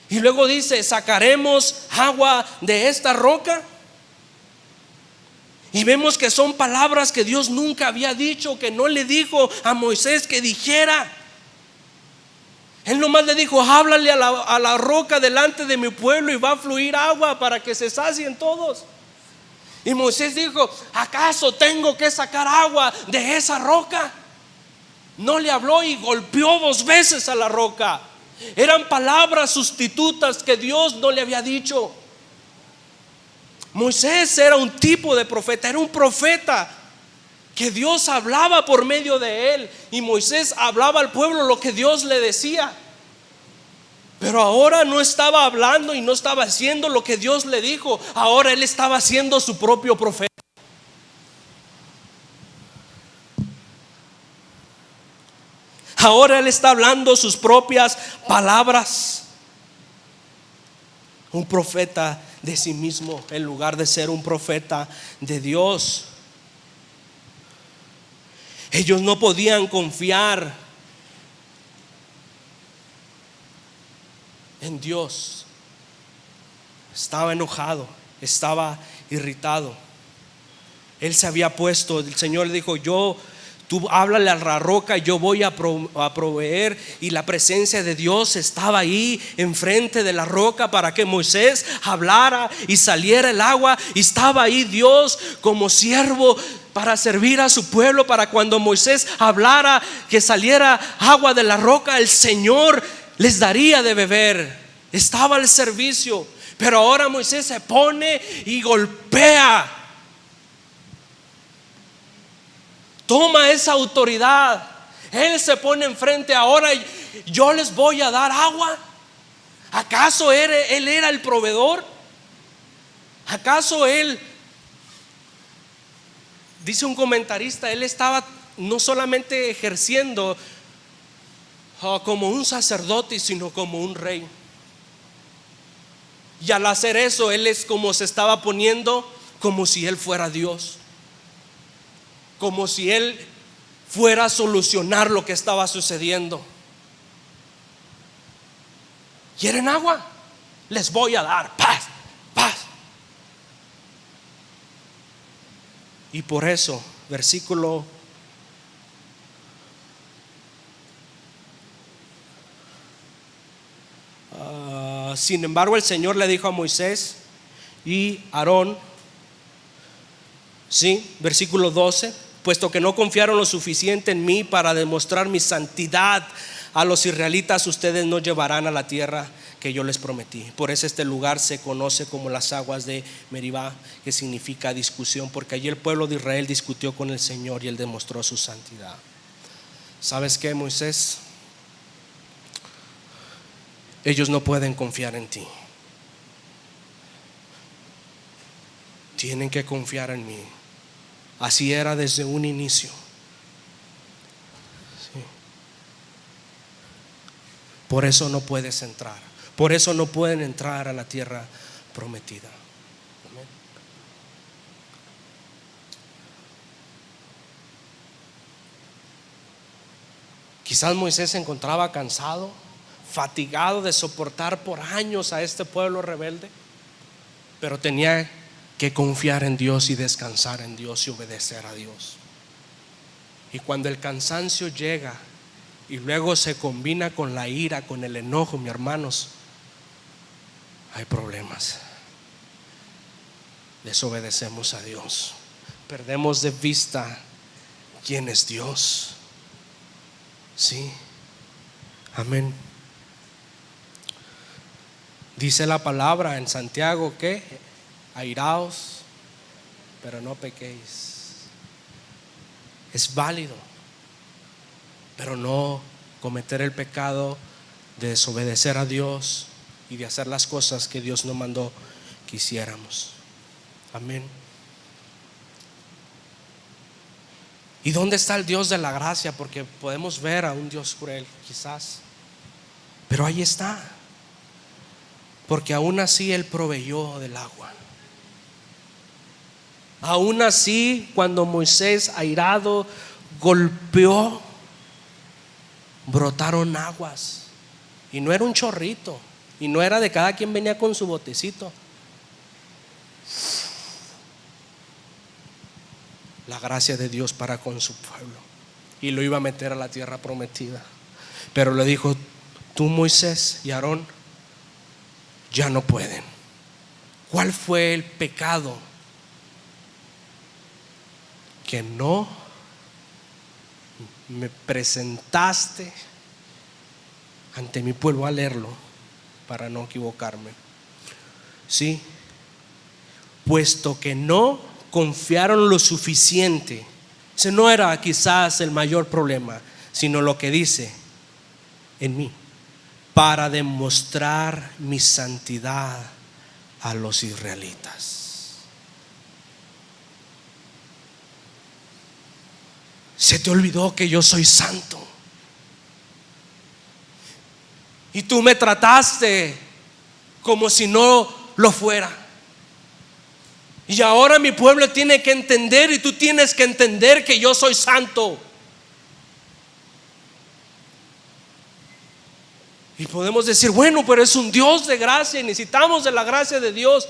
Y luego dice: ¿sacaremos agua de esta roca? Y vemos que son palabras que Dios nunca había dicho, que no le dijo a Moisés que dijera. Él nomás le dijo: háblale a la roca delante de mi pueblo y va a fluir agua para que se sacien todos. Y Moisés dijo: ¿acaso tengo que sacar agua de esa roca? No le habló y golpeó 2 veces a la roca. Eran palabras sustitutas que Dios no le había dicho. Moisés era un tipo de profeta, era un profeta que Dios hablaba por medio de él, y Moisés hablaba al pueblo lo que Dios le decía. Pero ahora no estaba hablando y no estaba haciendo lo que Dios le dijo. Ahora él estaba siendo su propio profeta. Ahora él está hablando sus propias palabras. Un profeta de sí mismo en lugar de ser un profeta de Dios. Ellos no podían confiar en Dios. Estaba enojado, estaba irritado. Él se había puesto, el Señor le dijo: tú háblale a la roca, yo voy a proveer. Y la presencia de Dios estaba ahí enfrente de la roca para que Moisés hablara y saliera el agua. Y estaba ahí Dios como siervo para servir a su pueblo, para cuando Moisés hablara que saliera agua de la roca, el Señor les daría de beber. Estaba al servicio. Pero ahora Moisés se pone y golpea. Toma esa autoridad. Él se pone enfrente. Ahora yo les voy a dar agua. ¿Acaso él era el proveedor? ¿Acaso él? Dice un comentarista, él estaba no solamente ejerciendo como un sacerdote, sino como un rey. Y al hacer eso, él es como se estaba poniendo como si él fuera Dios, como si él fuera a solucionar lo que estaba sucediendo. ¿Quieren agua? Les voy a dar paz, paz. Y por eso, versículo sin embargo, el Señor le dijo a Moisés y Aarón, sí, versículo 12: puesto que no confiaron lo suficiente en mí para demostrar mi santidad a los israelitas, ustedes no llevarán a la tierra que yo les prometí. Por eso este lugar se conoce como las aguas de Meribá, que significa discusión, porque allí el pueblo de Israel discutió con el Señor y él demostró su santidad. ¿Sabes qué, Moisés? Ellos no pueden confiar en ti. Tienen que confiar en mí. Así era desde un inicio. Sí. Por eso no puedes entrar. Por eso no pueden entrar a la tierra prometida. Amén. Quizás Moisés se encontraba cansado, fatigado de soportar por años a este pueblo rebelde, pero tenía que confiar en Dios y descansar en Dios y obedecer a Dios. Y cuando el cansancio llega y luego se combina con la ira, con el enojo, mis hermanos, hay problemas. Desobedecemos a Dios, perdemos de vista quién es Dios. Sí, amén. Dice la palabra en Santiago que airaos, pero no pequéis. Es válido, pero no cometer el pecado de desobedecer a Dios y de hacer las cosas que Dios nos mandó que hiciéramos. Amén. ¿Y dónde está el Dios de la gracia? Porque podemos ver a un Dios cruel, quizás, pero ahí está, porque aún así Él proveyó del agua. Aún así, cuando Moisés, airado, golpeó, brotaron aguas. Y no era un chorrito, y no era de cada quien venía con su botecito. La gracia de Dios para con su pueblo, y lo iba a meter a la tierra prometida. Pero le dijo: tú, Moisés y Aarón, ya no pueden. ¿Cuál fue el pecado? Que no me presentaste ante mi pueblo. A leerlo para no equivocarme. Sí, puesto que no confiaron lo suficiente. Ese no era quizás el mayor problema, sino lo que dice en mí, para demostrar mi santidad a los israelitas. Se te olvidó que yo soy santo, y tú me trataste como si no lo fuera. Y ahora mi pueblo tiene que entender, y tú tienes que entender, que yo soy santo. Y podemos decir: bueno, pero es un Dios de gracia y necesitamos de la gracia de Dios.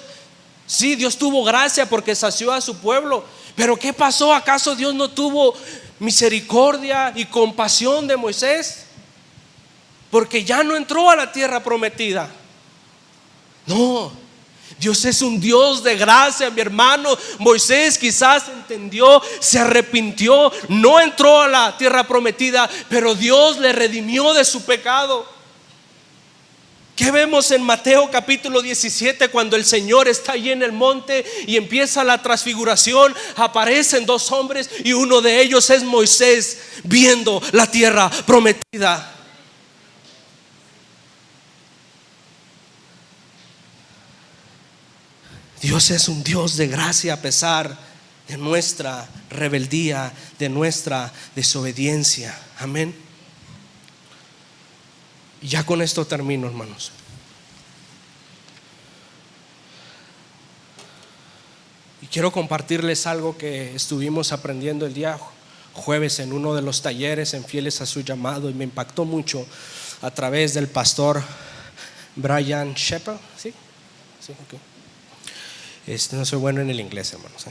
Sí, Dios tuvo gracia porque sació a su pueblo, pero ¿qué pasó? ¿Acaso Dios no tuvo misericordia y compasión de Moisés? Porque ya no entró a la tierra prometida. No, Dios es un Dios de gracia, mi hermano. Moisés quizás entendió, se arrepintió, no entró a la tierra prometida, pero Dios le redimió de su pecado. ¿Qué vemos en Mateo capítulo 17? Cuando el Señor está allí en el monte y empieza la transfiguración, aparecen dos hombres, y uno de ellos es Moisés, viendo la tierra prometida. Dios es un Dios de gracia a pesar de nuestra rebeldía, de nuestra desobediencia. Amén. Y ya con esto termino, hermanos. Y quiero compartirles algo que estuvimos aprendiendo el día jueves en uno de los talleres en Fieles a su Llamado, y me impactó mucho a través del pastor Brian Shepard. ¿Sí? Sí, okay. No soy bueno en el inglés, hermanos.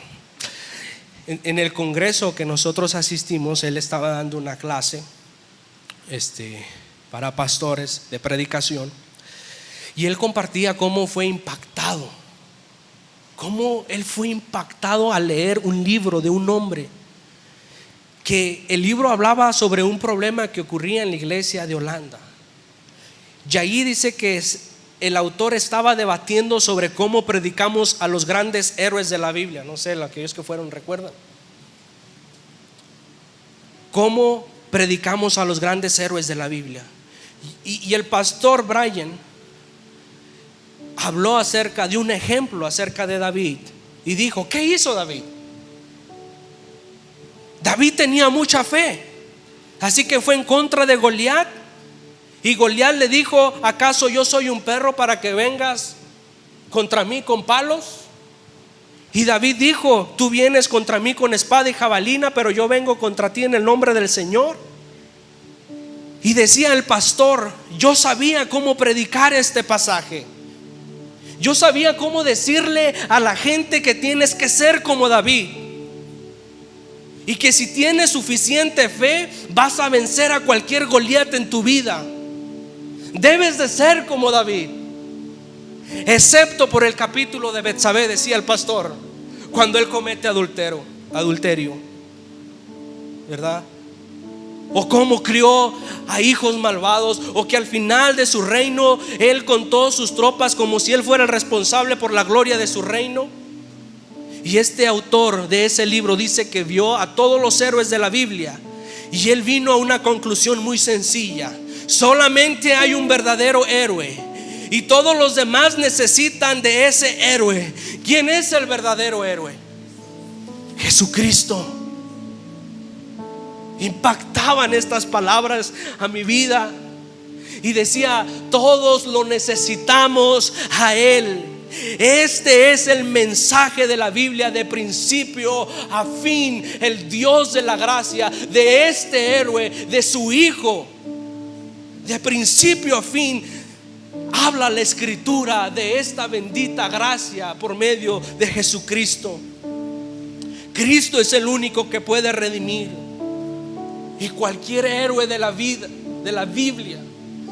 En el congreso que nosotros asistimos, él estaba dando una clase para pastores de predicación, y él compartía cómo fue impactado, cómo él fue impactado al leer un libro de un hombre, que el libro hablaba sobre un problema que ocurría en la iglesia de Holanda. Y ahí dice que el autor estaba debatiendo sobre cómo predicamos a los grandes héroes de la Biblia. No sé, aquellos que fueron recuerdan cómo predicamos a los grandes héroes de la Biblia. Y el pastor Brian habló acerca de un ejemplo, acerca de David, y dijo: ¿qué hizo David? David tenía mucha fe, así que fue en contra de Goliat. Y Goliat le dijo: ¿acaso yo soy un perro para que vengas contra mí con palos? Y David dijo: tú vienes contra mí con espada y jabalina, pero yo vengo contra ti en el nombre del Señor. Y decía el pastor: yo sabía cómo predicar este pasaje. Yo sabía cómo decirle a la gente que tienes que ser como David, y que si tienes suficiente fe vas a vencer a cualquier Goliat en tu vida. Debes de ser como David. excepto por el capítulo de Betsabé, decía el pastor, cuando él comete adulterio, ¿verdad? O cómo crió a hijos malvados, o que al final de su reino él contó sus tropas como si él fuera el responsable por la gloria de su reino. Y este autor de ese libro dice que vio a todos los héroes de la Biblia y él vino a una conclusión muy sencilla: solamente hay un verdadero héroe y todos los demás necesitan de ese héroe. ¿Quién es el verdadero héroe? Jesucristo. Impactaban estas palabras a mi vida y decía: todos lo necesitamos a Él. Este es el mensaje de la Biblia, de principio a fin. El Dios de la gracia, de este héroe, de su Hijo, de principio a fin, habla la Escritura de esta bendita gracia por medio de Jesucristo. Cristo es el único que puede redimir. Y cualquier héroe de la vida, de la Biblia,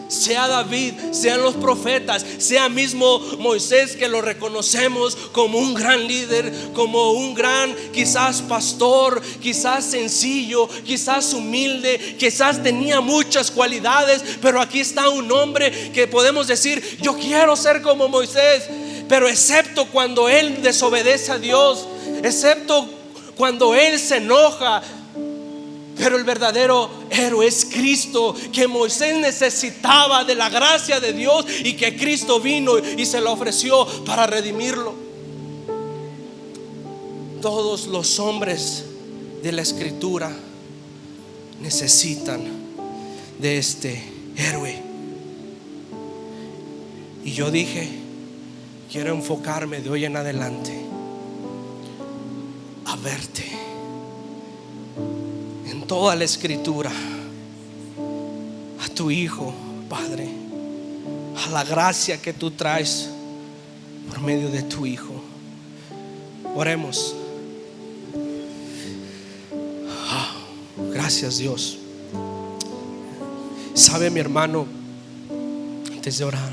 sea David, sean los profetas, sea mismo Moisés, que lo reconocemos como un gran líder, como un gran quizás pastor, quizás sencillo, quizás humilde, quizás tenía muchas cualidades, pero aquí está un hombre que podemos decir: yo quiero ser como Moisés. Pero excepto cuando él desobedece a Dios, excepto cuando él se enoja. Pero el verdadero héroe es Cristo, que Moisés necesitaba de la gracia de Dios y que Cristo vino y se lo ofreció para redimirlo. Todos los hombres de la Escritura necesitan de este héroe. Y yo dije: quiero enfocarme de hoy en adelante a verte en toda la Escritura, a tu Hijo, Padre, a la gracia que tú traes por medio de tu Hijo. Oremos. Gracias, Dios. Sabe, mi hermano, antes de orar,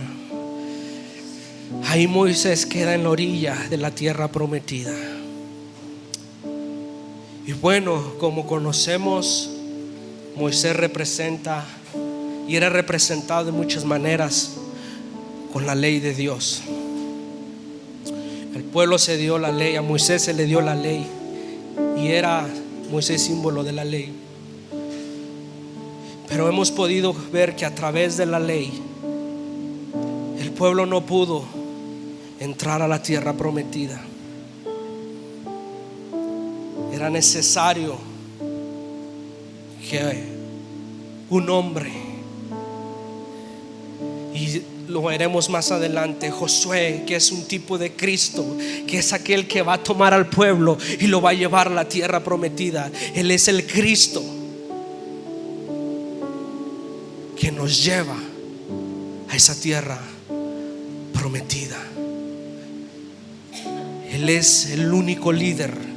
ahí Moisés queda en la orilla de la tierra prometida. Y bueno, como conocemos, Moisés representa y era representado de muchas maneras con la ley de Dios. El pueblo se dio la ley, a Moisés se le dio la ley y era Moisés símbolo de la ley. Pero hemos podido ver que a través de la ley el pueblo no pudo entrar a la tierra prometida. Era necesario que un hombre, y lo veremos más adelante, Josué, que es un tipo de Cristo, que es aquel que va a tomar al pueblo y lo va a llevar a la tierra prometida. Él es el Cristo que nos lleva a esa tierra prometida. Él es el único líder,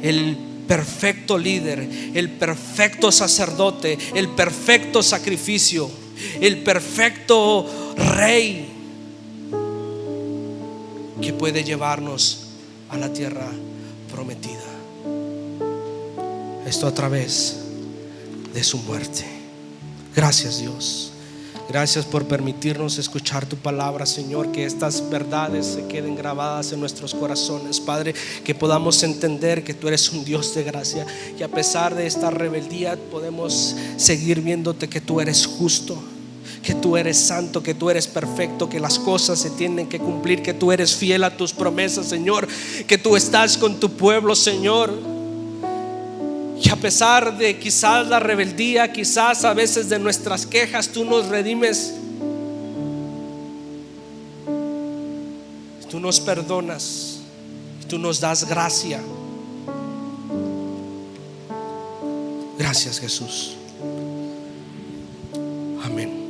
el perfecto líder, el perfecto sacerdote, el perfecto sacrificio, el perfecto rey que puede llevarnos a la tierra prometida. Esto a través de su muerte. Gracias, Dios. Gracias por permitirnos escuchar tu palabra, Señor. Que estas verdades se queden grabadas en nuestros corazones, Padre. Que podamos entender que tú eres un Dios de gracia, y a pesar de esta rebeldía podemos seguir viéndote que tú eres justo, que tú eres santo, que tú eres perfecto, que las cosas se tienen que cumplir, que tú eres fiel a tus promesas, Señor, que tú estás con tu pueblo, Señor. Y a pesar de quizás la rebeldía, quizás a veces de nuestras quejas, tú nos redimes, tú nos perdonas, tú nos das gracia. Gracias, Jesús. Amén.